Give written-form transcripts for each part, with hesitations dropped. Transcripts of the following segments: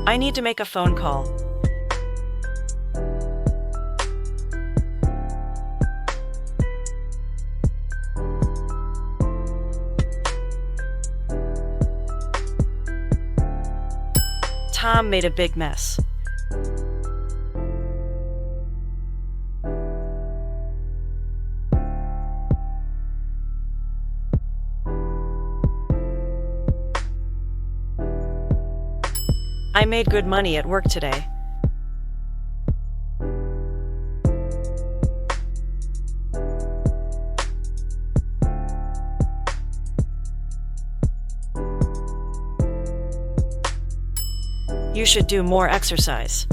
I need to make a phone call. Tom made a big mess. I made good money at work today. You should do more exercise.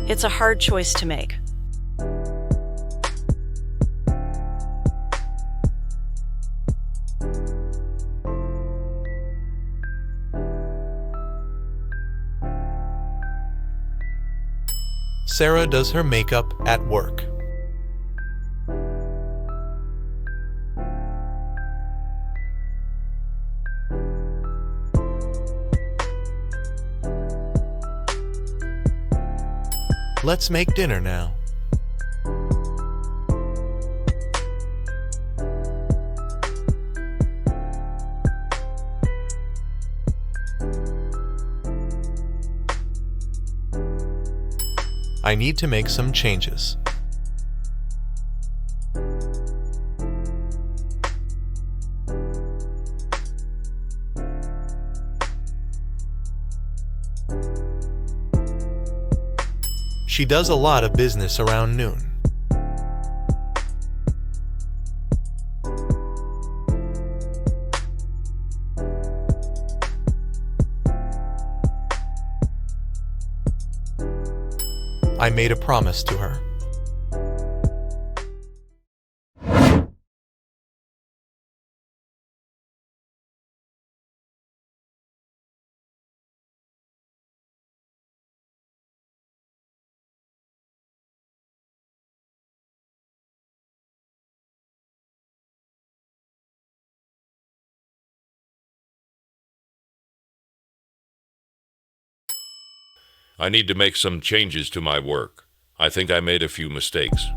It's a hard choice to make. Sarah does her makeup at work. Let's make dinner now. I need to make some changes. She does a lot of business around noon. I made a promise to her. I need to make some changes to my work. I think I made a few mistakes.